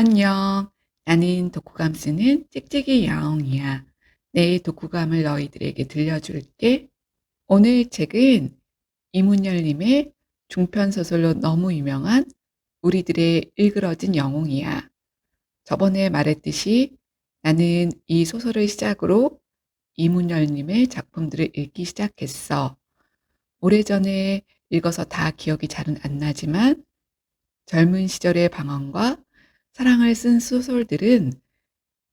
안녕. 나는 독후감 쓰는 찍찍이 야옹이야. 내 독후감을 너희들에게 들려줄게. 오늘 책은 이문열님의 중편소설로 너무 유명한 우리들의 일그러진 영웅이야. 저번에 말했듯이 나는 이 소설을 시작으로 이문열님의 작품들을 읽기 시작했어. 오래전에 읽어서 다 기억이 잘은 안 나지만 젊은 시절의 방황과 사랑을 쓴 소설들은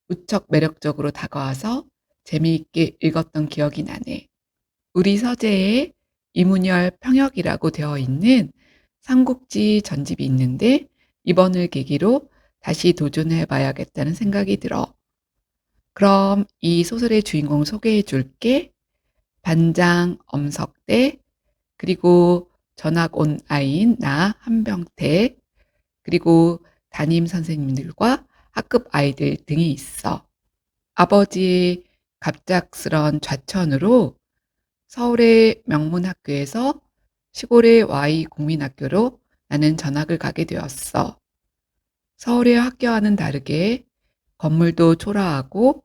무척 매력적으로 다가와서 재미있게 읽었던 기억이 나네. 우리 서재에 이문열 평역이라고 되어 있는 삼국지 전집이 있는데 이번을 계기로 다시 도전해 봐야겠다는 생각이 들어. 그럼 이 소설의 주인공 소개해 줄게. 반장 엄석대, 그리고 전학 온 아이인 나 한병태, 그리고 담임 선생님들과 학급 아이들 등이 있어. 아버지의 갑작스런 좌천으로 서울의 명문학교에서 시골의 Y 국민학교로 나는 전학을 가게 되었어. 서울의 학교와는 다르게 건물도 초라하고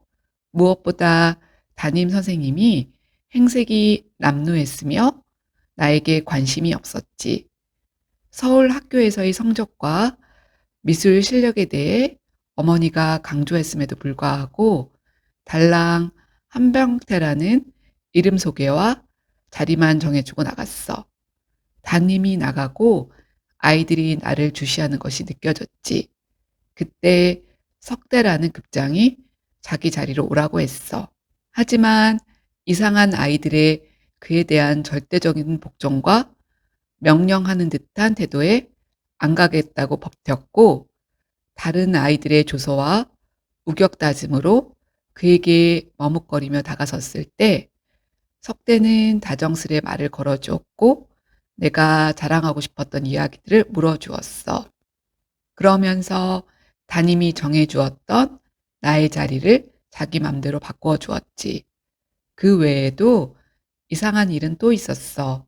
무엇보다 담임 선생님이 행색이 남루했으며 나에게 관심이 없었지. 서울 학교에서의 성적과 미술 실력에 대해 어머니가 강조했음에도 불구하고 달랑 한병태라는 이름 소개와 자리만 정해주고 나갔어. 담임이 나가고 아이들이 나를 주시하는 것이 느껴졌지. 그때 석대라는 급장이 자기 자리로 오라고 했어. 하지만 이상한 아이들의 그에 대한 절대적인 복종과 명령하는 듯한 태도에 안 가겠다고 버텼고 다른 아이들의 조소와 우격다짐으로 그에게 머뭇거리며 다가섰을 때 석대는 다정스레 말을 걸어주었고 내가 자랑하고 싶었던 이야기들을 물어주었어. 그러면서 담임이 정해주었던 나의 자리를 자기 맘대로 바꾸어 주었지. 그 외에도 이상한 일은 또 있었어.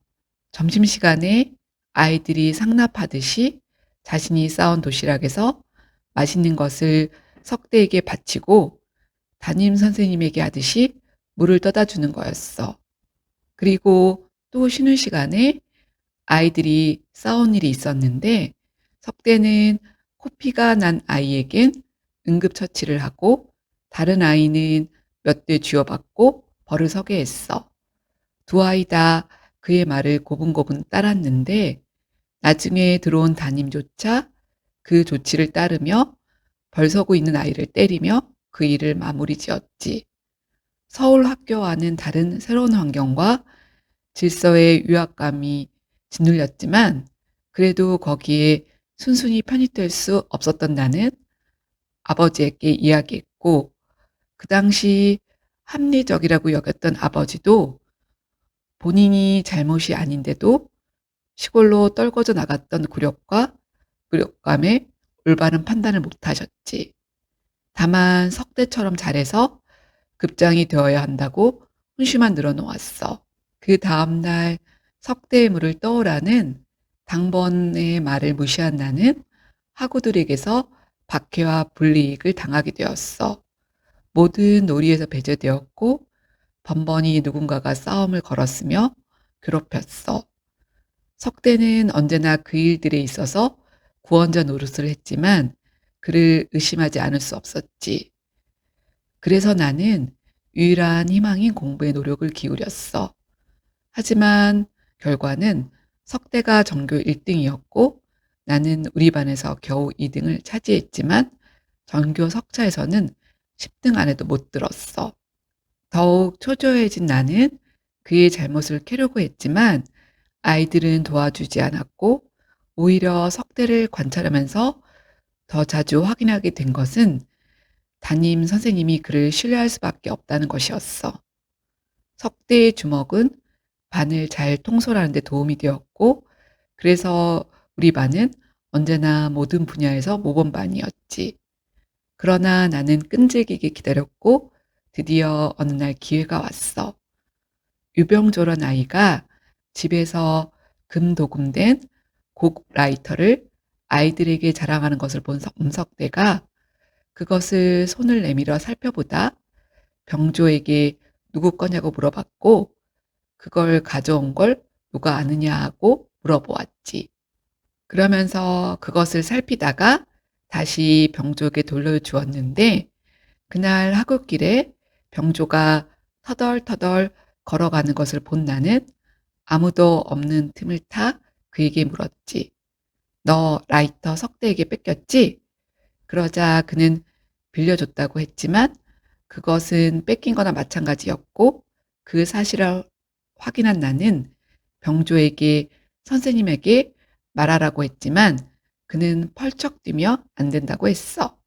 점심시간에 아이들이 상납하듯이 자신이 싸온 도시락에서 맛있는 것을 석대에게 바치고 담임 선생님에게 하듯이 물을 떠다 주는 거였어. 그리고 또 쉬는 시간에 아이들이 싸운 일이 있었는데 석대는 코피가 난 아이에겐 응급처치를 하고 다른 아이는 몇 대 쥐어받고 벌을 서게 했어. 두 아이 다 그의 말을 고분고분 따랐는데 나중에 들어온 담임조차 그 조치를 따르며 벌 서고 있는 아이를 때리며 그 일을 마무리 지었지. 서울 학교와는 다른 새로운 환경과 질서의 위압감이 짓눌렸지만 그래도 거기에 순순히 편입될 수 없었던 나는 아버지에게 이야기했고 그 당시 합리적이라고 여겼던 아버지도 본인이 잘못이 아닌데도 시골로 떨궈져 나갔던 굴욕과 굴욕감에 올바른 판단을 못하셨지. 다만 석대처럼 잘해서 급장이 되어야 한다고 훈시만 늘어놓았어. 그 다음날 석대의 물을 떠오라는 당번의 말을 무시한 나는 학우들에게서 박해와 불이익을 당하게 되었어. 모든 놀이에서 배제되었고 번번이 누군가가 싸움을 걸었으며 괴롭혔어. 석대는 언제나 그 일들에 있어서 구원자 노릇을 했지만 그를 의심하지 않을 수 없었지. 그래서 나는 유일한 희망인 공부에 노력을 기울였어. 하지만 결과는 석대가 전교 1등이었고 나는 우리 반에서 겨우 2등을 차지했지만 전교 석차에서는 10등 안에도 못 들었어. 더욱 초조해진 나는 그의 잘못을 캐려고 했지만 아이들은 도와주지 않았고 오히려 석대를 관찰하면서 더 자주 확인하게 된 것은 담임 선생님이 그를 신뢰할 수밖에 없다는 것이었어. 석대의 주먹은 반을 잘 통솔하는 데 도움이 되었고 그래서 우리 반은 언제나 모든 분야에서 모범반이었지. 그러나 나는 끈질기게 기다렸고 드디어 어느 날 기회가 왔어. 유병졸한 아이가 집에서 금도금된 곡 라이터를 아이들에게 자랑하는 것을 본 엄석대가 그것을 손을 내밀어 살펴보다 병조에게 누구 거냐고 물어봤고 그걸 가져온 걸 누가 아느냐 하고 물어보았지. 그러면서 그것을 살피다가 다시 병조에게 돌려주었는데 그날 하굣길에 병조가 터덜터덜 걸어가는 것을 본 나는 아무도 없는 틈을 타 그에게 물었지. "너 라이터 석대에게 뺏겼지?" 그러자 그는 빌려줬다고 했지만 그것은 뺏긴 거나 마찬가지였고 그 사실을 확인한 나는 병조에게 선생님에게 말하라고 했지만 그는 펄쩍 뛰며 안 된다고 했어.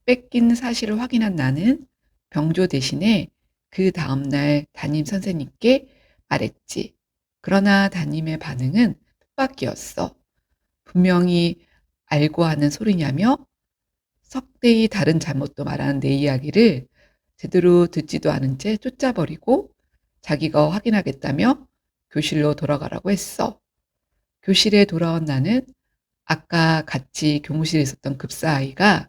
뺏긴 사실을 확인한 나는 병조 대신에 그 다음날 담임 선생님께 말했지. 그러나 담임의 반응은 뜻밖이었어. 분명히 알고 하는 소리냐며 석대히 다른 잘못도 말하는 내 이야기를 제대로 듣지도 않은 채 쫓아버리고 자기가 확인하겠다며 교실로 돌아가라고 했어. 교실에 돌아온 나는 아까 같이 교무실에 있었던 급사아이가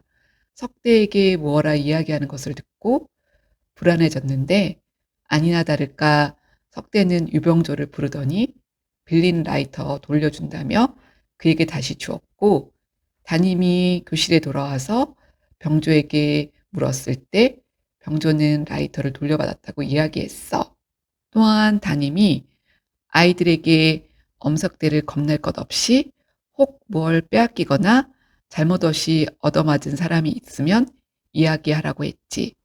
석대에게 무어라 이야기하는 것을 듣고 불안해졌는데 아니나 다를까 석대는 유병조를 부르더니 빌린 라이터 돌려준다며 그에게 다시 주었고 담임이 교실에 돌아와서 병조에게 물었을 때 병조는 라이터를 돌려받았다고 이야기했어. 또한 담임이 아이들에게 엄석대를 겁낼 것 없이 혹 뭘 빼앗기거나 잘못 없이 얻어맞은 사람이 있으면 이야기하라고 했지.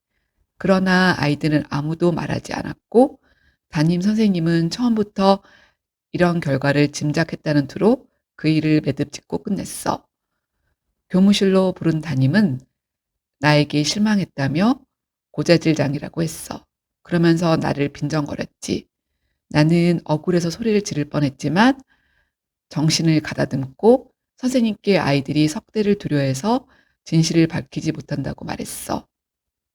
그러나 아이들은 아무도 말하지 않았고 담임 선생님은 처음부터 이런 결과를 짐작했다는 투로 그 일을 매듭짓고 끝냈어. 교무실로 부른 담임은 나에게 실망했다며 고자질장이라고 했어. 그러면서 나를 빈정거렸지. 나는 억울해서 소리를 지를 뻔했지만 정신을 가다듬고 선생님께 아이들이 석대를 두려워해서 진실을 밝히지 못한다고 말했어.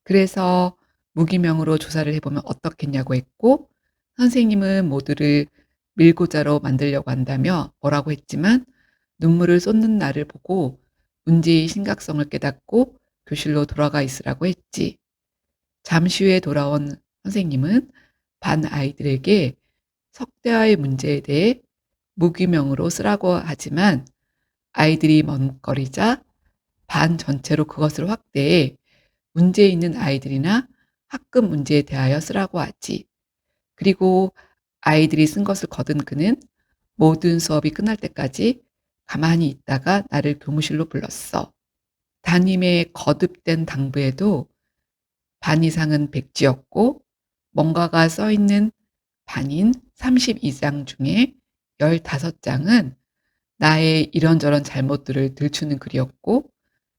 그래서 무기명으로 조사를 해보면 어떻겠냐고 했고 선생님은 모두를 밀고자로 만들려고 한다며 뭐라고 했지만 눈물을 쏟는 나를 보고 문제의 심각성을 깨닫고 교실로 돌아가 있으라고 했지. 잠시 후에 돌아온 선생님은 반 아이들에게 석대화의 문제에 대해 무기명으로 쓰라고 하지만 아이들이 머뭇거리자 반 전체로 그것을 확대해 문제 있는 아이들이나 학급 문제에 대하여 쓰라고 하지. 그리고 아이들이 쓴 것을 거둔 그는 모든 수업이 끝날 때까지 가만히 있다가 나를 교무실로 불렀어. 담임의 거듭된 당부에도 반 이상은 백지였고 뭔가가 써 있는 반인 32장 중에 15장은 나의 이런저런 잘못들을 들추는 글이었고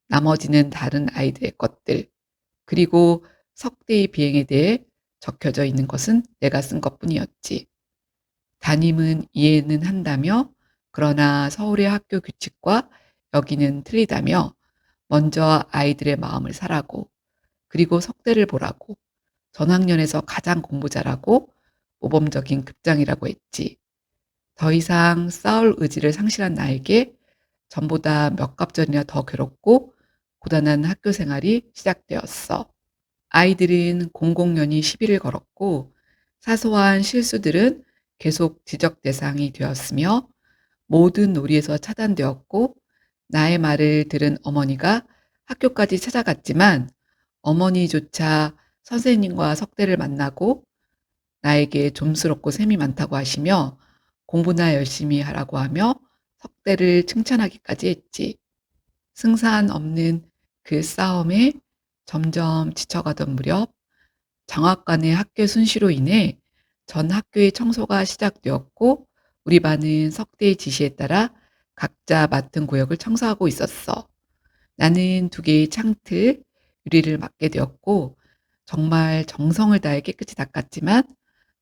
나머지는 다른 아이들의 것들 그리고 석대의 비행에 대해 적혀져 있는 것은 내가 쓴 것뿐이었지. 담임은 이해는 한다며 그러나 서울의 학교 규칙과 여기는 틀리다며 먼저 아이들의 마음을 사라고 그리고 석대를 보라고 전학년에서 가장 공부 잘하고 모범적인 급장이라고 했지. 더 이상 싸울 의지를 상실한 나에게 전보다 몇 갑절이나 더 괴롭고 고단한 학교 생활이 시작되었어. 아이들은 공공연히 시비를 걸었고 사소한 실수들은 계속 지적 대상이 되었으며 모든 놀이에서 차단되었고 나의 말을 들은 어머니가 학교까지 찾아갔지만 어머니조차 선생님과 석대를 만나고 나에게 좀스럽고 셈이 많다고 하시며 공부나 열심히 하라고 하며 석대를 칭찬하기까지 했지. 승산 없는 그 싸움에 점점 지쳐가던 무렵 장학간의 학교 순시로 인해 전 학교의 청소가 시작되었고 우리 반은 석대의 지시에 따라 각자 맡은 구역을 청소하고 있었어. 나는 2개의 창틀, 유리를 맡게 되었고 정말 정성을 다해 깨끗이 닦았지만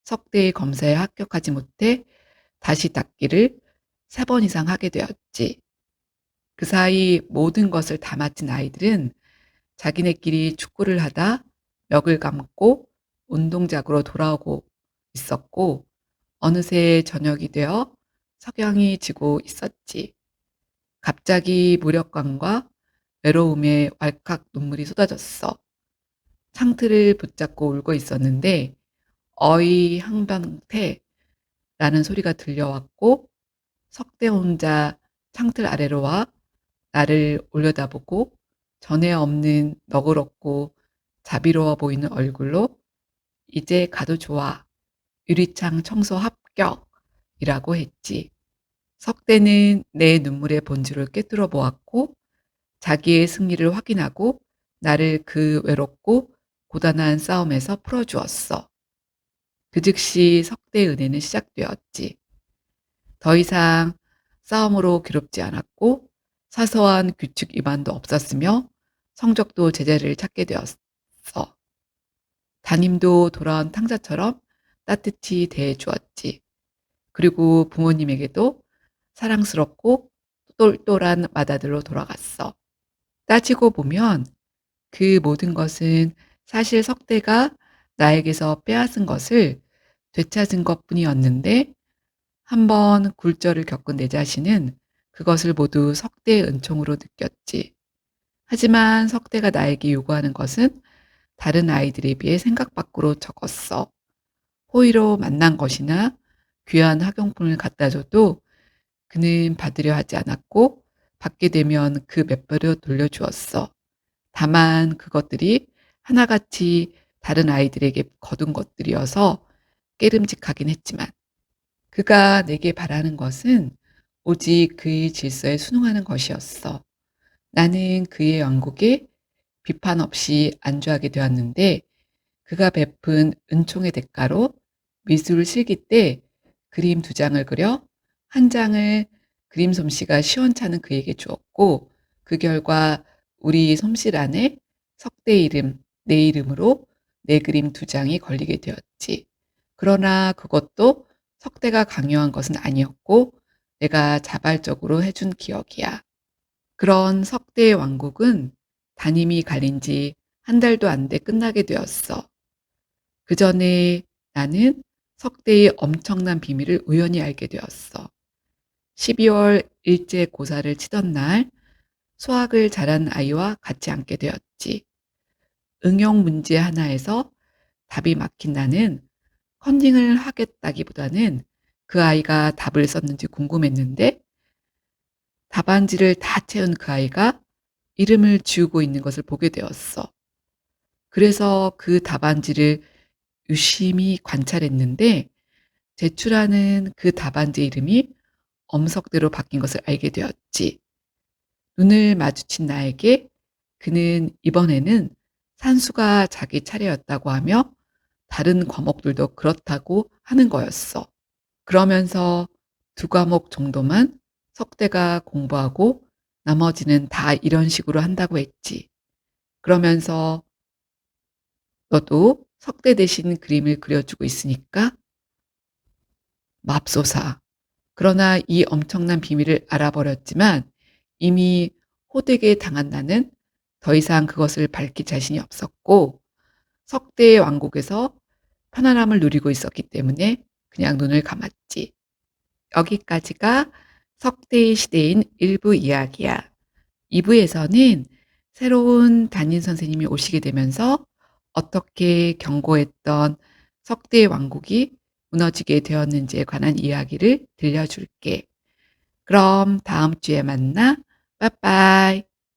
석대의 검사에 합격하지 못해 다시 닦기를 3번 이상 하게 되었지. 그 사이 모든 것을 다 마친 아이들은 자기네끼리 축구를 하다 멱을 감고 운동장으로 돌아오고 있었고 어느새 저녁이 되어 석양이 지고 있었지. 갑자기 무력감과 외로움에 왈칵 눈물이 쏟아졌어. 창틀을 붙잡고 울고 있었는데 어이 항방태라는 소리가 들려왔고 석대 혼자 창틀 아래로 와 나를 올려다보고 전에 없는 너그럽고 자비로워 보이는 얼굴로 "이제 가도 좋아. 유리창 청소 합격"이라고 했지. 석대는 내 눈물의 본질을 꿰뚫어 보았고 자기의 승리를 확인하고 나를 그 외롭고 고단한 싸움에서 풀어 주었어. 그 즉시 석대의 은혜는 시작되었지. 더 이상 싸움으로 괴롭지 않았고 사소한 규칙 위반도 없었으며 성적도 제자리를 찾게 되었어. 담임도 돌아온 탕자처럼 따뜻히 대해 주었지. 그리고 부모님에게도 사랑스럽고 똘똘한 맏아들로 돌아갔어. 따지고 보면 그 모든 것은 사실 석대가 나에게서 빼앗은 것을 되찾은 것뿐이었는데 한번 굴절을 겪은 내 자신은 그것을 모두 석대의 은총으로 느꼈지. 하지만 석대가 나에게 요구하는 것은 다른 아이들에 비해 생각 밖으로 적었어. 호의로 만난 것이나 귀한 학용품을 갖다 줘도 그는 받으려 하지 않았고 받게 되면 그 몇 배로 돌려주었어. 다만 그것들이 하나같이 다른 아이들에게 거둔 것들이어서 깨름직하긴 했지만 그가 내게 바라는 것은 오직 그의 질서에 순응하는 것이었어. 나는 그의 왕국에 비판 없이 안주하게 되었는데 그가 베푼 은총의 대가로 미술 실기 때 그림 2장을 그려 한 장을 그림 솜씨가 시원찮은 그에게 주었고 그 결과 우리 솜실 안에 석대 이름, 내 이름으로 내 그림 2장이 걸리게 되었지. 그러나 그것도 석대가 강요한 것은 아니었고 내가 자발적으로 해준 기억이야. 그런 석대의 왕국은 담임이 갈린 지 한 달도 안 돼 끝나게 되었어. 그 전에 나는 석대의 엄청난 비밀을 우연히 알게 되었어. 12월 일제고사를 치던 날 수학을 잘하는 아이와 같이 앉게 되었지. 응용 문제 하나에서 답이 막힌 나는 컨닝을 하겠다기보다는 그 아이가 답을 썼는지 궁금했는데 답안지를 다 채운 그 아이가 이름을 지우고 있는 것을 보게 되었어. 그래서 그 답안지를 유심히 관찰했는데 제출하는 그 답안지 이름이 엄석대로 바뀐 것을 알게 되었지. 눈을 마주친 나에게 그는 이번에는 산수가 자기 차례였다고 하며 다른 과목들도 그렇다고 하는 거였어. 그러면서 2과목 정도만 석대가 공부하고 나머지는 다 이런 식으로 한다고 했지. 그러면서 너도 석대 대신 그림을 그려주고 있으니까 맙소사. 그러나 이 엄청난 비밀을 알아버렸지만 이미 호되게 당한 나는 더 이상 그것을 밝힐 자신이 없었고 석대의 왕국에서 편안함을 누리고 있었기 때문에 그냥 눈을 감았지. 여기까지가 석대의 시대인 1부 이야기야. 2부에서는 새로운 담임 선생님이 오시게 되면서 어떻게 견고했던 석대의 왕국이 무너지게 되었는지에 관한 이야기를 들려줄게. 그럼 다음 주에 만나. 빠빠이.